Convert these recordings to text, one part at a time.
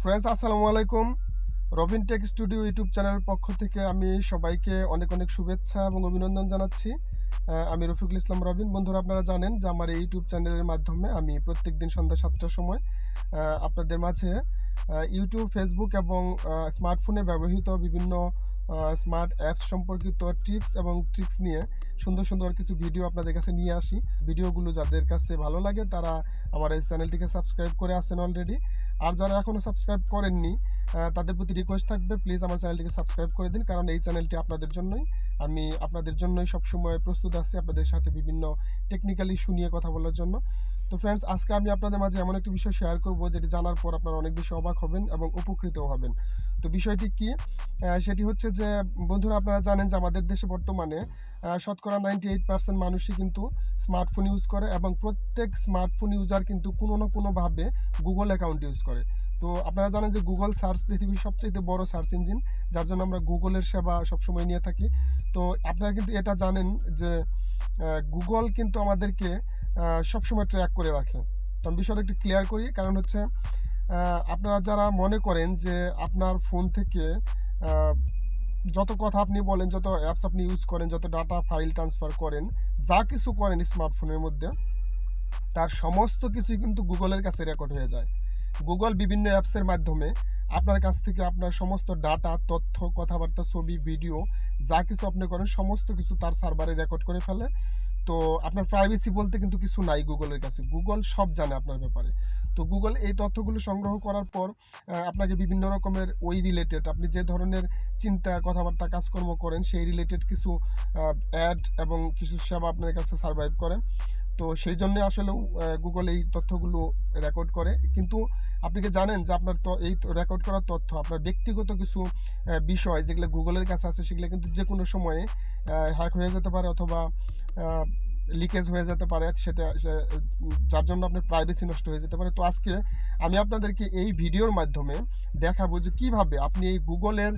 Friends আসসালামু আলাইকুম। Robin take studio YouTube চ্যানেলের পক্ষ থেকে আমি সবাইকে অনেক অনেক শুভেচ্ছা এবং অভিনন্দন জানাচ্ছি। আমি রফিকুল ইসলাম রবিন। বন্ধুরা, আপনারা জানেন যে আমার এই ইউটিউব চ্যানেলের মাধ্যমে আমি প্রত্যেকদিন সন্ধ্যা 7টার সময় আপনাদের মাঝে ইউটিউব, ফেসবুক এবং স্মার্টফোনে ব্যবহৃত বিভিন্ন স্মার্ট অ্যাপস সম্পর্কিত টিপস এবং ট্রিক্স নিয়ে সুন্দর সুন্দর কিছু ভিডিও আপনাদের কাছে নিয়ে আসি। ভিডিওগুলো যাদের কাছে ভালো লাগে তারা আমার এই চ্যানেলটিকে সাবস্ক্রাইব করে আসেন অলরেডি। আর যারা এখনও সাবস্ক্রাইব করেননি তাদের প্রতি রিকোয়েস্ট থাকবে, প্লিজ আমার চ্যানেলটিকে সাবস্ক্রাইব করে দিন, কারণ এই চ্যানেলটি আপনাদের জন্যই। আমি আপনাদের জন্যই সবসময় প্রস্তুত আছি আপনাদের সাথে বিভিন্ন টেকনিক্যাল ইস্যু নিয়ে কথা বলার জন্য। তো ফ্রেন্ডস, আজকে আমি আপনাদের মাঝে এমন একটি বিষয় শেয়ার করব যেটি জানার পর আপনারা অনেক বেশি অবাক হবেন এবং উপকৃতও হবেন। তো বিষয়টি কি? সেটি হচ্ছে যে, বন্ধুরা, আপনারা জানেন যে আমাদের দেশে বর্তমানে শতকরা 98% মানুষই কিন্তু স্মার্টফোন ইউজ করে এবং প্রত্যেক স্মার্টফোন ইউজার কিন্তু কোনো না কোনোভাবে গুগল অ্যাকাউন্ট ইউজ করে। তো আপনারা জানেন যে গুগল সার্চ পৃথিবীর সবচেয়ে বড় সার্চ ইঞ্জিন, যার জন্য আমরা গুগলের সেবা সবসময় নিয়ে থাকি। তো আপনারা কিন্তু এটা জানেন যে গুগল কিন্তু আমাদেরকে সবসময় ট্র্যাক করে রাখে। তো আমি বিষয়টা একটু ক্লিয়ার করি, কারণ হচ্ছে আপনারা যারা মনে করেন যে আপনার ফোন থেকে যত কথা আপনি বলেন, যত অ্যাপস আপনি ইউজ করেন, যত ডাটা ফাইল ট্রান্সফার করেন, যা কিছু করেন স্মার্টফোনের মধ্যে, তার সমস্ত কিছুই কিন্তু গুগলের কাছে রেকর্ড হয়ে যায়। গুগল বিভিন্ন অ্যাপসের মাধ্যমে আপনার কাছ থেকে আপনার সমস্ত ডাটা, তথ্য, কথাবার্তা, ছবি, ভিডিও যা কিছু আপনি করেন সমস্ত কিছু তার সার্ভারে রেকর্ড করে ফেলে। তো আপনার প্রাইভেসি বলতে কিন্তু কিছু নাই গুগলের কাছে। গুগল সব জানে আপনার ব্যাপারে। তো গুগল এই তথ্যগুলো সংগ্রহ করার পর আপনাকে বিভিন্ন রকমের ওই রিলেটেড, আপনি যে ধরনের চিন্তা, কথাবার্তা, কাজকর্ম করেন সেই রিলেটেড কিছু অ্যাড এবং কিছু সেবা আপনার কাছে সার্ভাইভ করে। তো সেই জন্যে আসলেও গুগল এই তথ্যগুলো রেকর্ড করে। কিন্তু আপনি কি জানেন যে আপনার এই রেকর্ড করার তথ্য, আপনার ব্যক্তিগত কিছু বিষয় যেগুলো গুগলের কাছে আছে, সেগুলো কিন্তু যে কোনো সময়ে হ্যাক হয়ে যেতে পারে অথবা লিকেজ হয়ে যেতে পারে, সেটা যার জন্য আপনার প্রাইভেসি নষ্ট হয়ে যেতে পারে। তো আজকে আমি আপনাদেরকে এই ভিডিওর মাধ্যমে দেখাবো যে কিভাবে আপনি এই গুগলের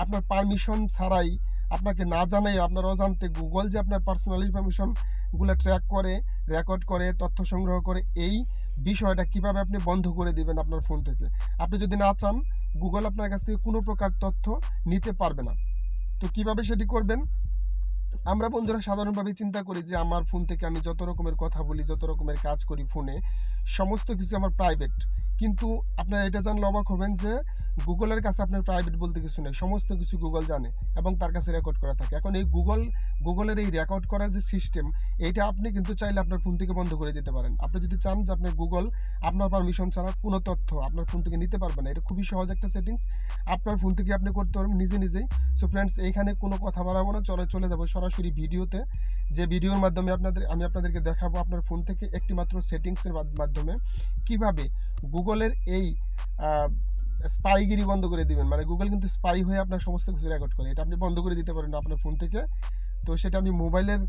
আপনার পারমিশন ছাড়াই, আপনাকে না জানাই, আপনার অজান্তে গুগল যে আপনার পার্সোনাল ইনফরমেশনগুলো ট্র্যাক করে, রেকর্ড করে, তথ্য সংগ্রহ করে, এই বিষয়টা কিভাবে আপনি বন্ধ করে দিবেন আপনার ফোন থেকে। আপনি যদি না চান, গুগল আপনার কাছ থেকে কোনো প্রকার তথ্য নিতে পারবে না। তো কিভাবে সেটি করবেন? আমরা বন্ধুরা সাধারণভাবে চিন্তা করি যে আমার ফোন থেকে আমি যত রকমের কথা বলি, যত রকমের কাজ করি ফোনে, সমস্ত কিছু আমার প্রাইভেট। কিন্তু আপনারা এটা জানলে অবাক হবেন যে গুগলের কাছে আপনার প্রাইভেট বলতে কিছু নেই, সমস্ত কিছু গুগল জানে এবং তার কাছে রেকর্ড করা থাকে। এখন এই গুগলের এই রেকর্ড করার যে সিস্টেম, এইটা আপনি কিন্তু চাইলে আপনার ফোন থেকে বন্ধ করে দিতে পারেন। আপনি যদি চান যে আপনার গুগল আপনার পারমিশন ছাড়া কোনো তথ্য আপনার ফোন থেকে নিতে পারবে না, এটা খুবই সহজ একটা সেটিংস, আপনার ফোন থেকে আপনি করতে পারবেন নিজেই। সো ফ্রেন্ডস, এইখানে কোনো কথা বাড়াবো না, চলে যাবো সরাসরি ভিডিওতে। যে ভিডিওর মাধ্যমে আমি আপনাদেরকে দেখাবো আপনার ফোন থেকে একটি মাত্র সেটিংসের মাধ্যমে কিভাবে গুগলের এই স্পাইগিরি বন্ধ করে দিবেন। মানে গুগল কিন্তু স্পাই হয়ে আপনার সমস্ত কিছু রেকর্ড করে, এটা আপনি বন্ধ করে দিতে পারেন আপনার ফোন থেকে। তো সেটা আমি মোবাইলের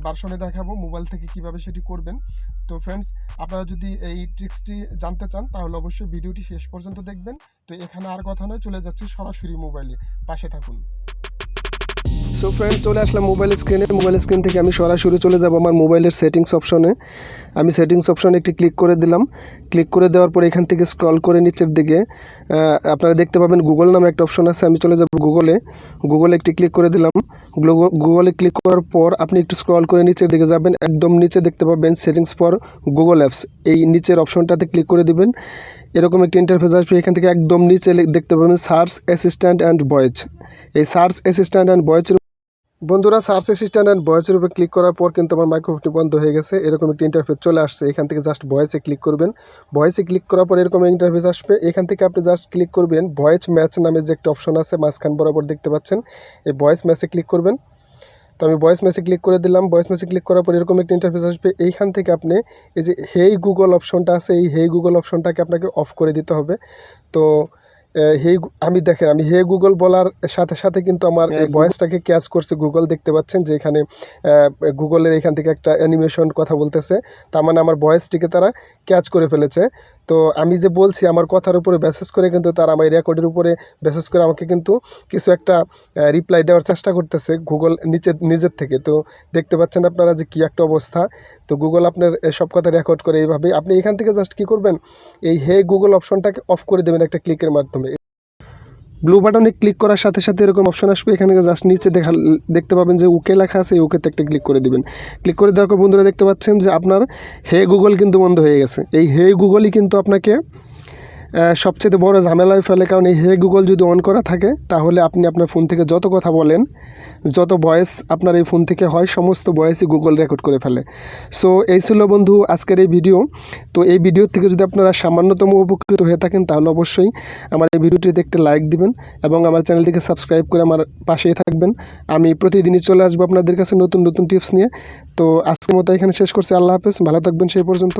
ভার্সনে দেখাবো, মোবাইল থেকে কিভাবে সেটি করবেন। তো ফ্রেন্ডস, আপনারা যদি এই ট্রিক্সটি জানতে চান তাহলে অবশ্যই ভিডিওটি শেষ পর্যন্ত দেখবেন। তো এখানে আর কথা নয়, চলে যাচ্ছি সরাসরি মোবাইলে, পাশে থাকুন। সো ফ্রেন্ডস, চলে আসলাম মোবাইল স্ক্রিন থেকে আমি সরাসরি চলে যাব আমার মোবাইলের সেটিংস অপশনে। আমি সেটিংস অপশনে একটি ক্লিক করে দিলাম। ক্লিক করে দেওয়ার পর এখান থেকে স্ক্রল করে নিচের দিকে আপনারা দেখতে পাবেন গুগল নামে একটা অপশন আছে। আমি চলে যাব গুগলে একটি ক্লিক করে দিলাম। গুগলে ক্লিক করার পর আপনি একটু স্ক্রল করে নিচের দিকে যাবেন, একদম নিচে দেখতে পাবেন সেটিংস ফর গুগল অ্যাপস। এই নিচের অপশনটাতে ক্লিক করে দিবেন। এরকম একটি ইন্টারফেস আসবে। এখান থেকে একদম নিচে দেখতে পাবেন সার্চ অ্যাসিস্ট্যান্ট অ্যান্ড ভয়েস। এই সার্চ অ্যাসিস্ট্যান্ট অ্যান্ড ভয়েসের বন্ধুরা, সার্চ অ্যাসিস্ট্যান্ট অ্যান্ড ভয়েসের উপরে ক্লিক করার পর কিন্তু আমার মাইক্রোফোনটি বন্ধ হয়ে গেছে। এরকম একটি ইন্টারফেস চলে আসছে। এখান থেকে জাস্ট ভয়েসে ক্লিক করবেন। ভয়েসে ক্লিক করার পর এরকম ইন্টারফেস আসবে। এখান থেকে আপনি জাস্ট ক্লিক করবেন ভয়েস ম্যাচ নামে যে একটা অপশন আছে মাঝখান বরাবর দেখতে পাচ্ছেন, এই ভয়েস ম্যাচে ক্লিক করবেন। তো আমি ভয়েস ম্যাচে ক্লিক করে দিলাম। ভয়েস ম্যাচে ক্লিক করার পর এরকম একটা ইন্টারফেস আসবে। এইখান থেকে আপনি এই যে হেই গুগল অপশনটা আছে, এই হেই গুগল অপশনটাকে আপনাকে অফ করে দিতে হবে। তো আমি হে গুগল বলার সাথে সাথে কিন্তু আমার এই ভয়েসটাকে ক্যাচ করছে গুগল। দেখতে পাচ্ছেন যে এখানে গুগলের এখান থেকে একটা অ্যানিমেশন কথা বলতেছে, তার মানে আমার ভয়েসটিকে তারা ক্যাচ করে ফেলেছে। তো আমি যে বলছি আমার কথার উপরে বেসিস করে কিন্তু তারা আমার রেকর্ডের উপরে বেসিস করে আমাকে কিন্তু কিছু একটা রিপ্লাই দেওয়ার চেষ্টা করতেছে গুগল নিজের থেকে। তো দেখতে পাচ্ছেন আপনারা যে কী একটা অবস্থা। তো গুগল আপনার সব কথা রেকর্ড করে এইভাবেই। আপনি এখান থেকে জাস্ট কী করবেন, এই হে গুগল অপশনটাকে অফ করে দেবেন একটা ক্লিকের মাধ্যমে। ব্লু বাটনে ক্লিক করার সাথে সাথে এরকম অপশন আসবে, এখানে জাস্ট নিচে দেখতে পাবেন যে ওকে লেখা আছে, এই ওকেতে একটা ক্লিক করে দিবেন। ক্লিক করে দেওয়ার পর বন্ধুরা দেখতে পাচ্ছেন যে আপনার হে গুগল কিন্তু বন্ধ হয়ে গেছে। এই হে গুগলই কিন্তু আপনাকে সবচেয়ে বড় ঝামেলায় ফেলে, কারণ এই হে গুগল যদি অন করা থাকে তাহলে আপনি আপনার ফোন থেকে যত কথা বলেন, যত ভয়েস আপনার এই ফোন থেকে হয়, সমস্ত ভয়েসই গুগল রেকর্ড করে ফেলে। সো এই ছিল বন্ধু আজকের এই ভিডিও। তো এই ভিডিও থেকে যদি আপনারা সামান্যতম উপকৃত হয়ে থাকেন তাহলে অবশ্যই আমার এই ভিডিওটিতে একটি লাইক দিবেন এবং আমার চ্যানেলটিকে সাবস্ক্রাইব করে আমার পাশেই থাকবেন। আমি প্রতিদিনই চলে আসবো আপনাদের কাছে নতুন নতুন টিপস নিয়ে। তো আজকের মতো এখানে শেষ করছি। আল্লাহ হাফেজ, ভালো থাকবেন সেই পর্যন্ত।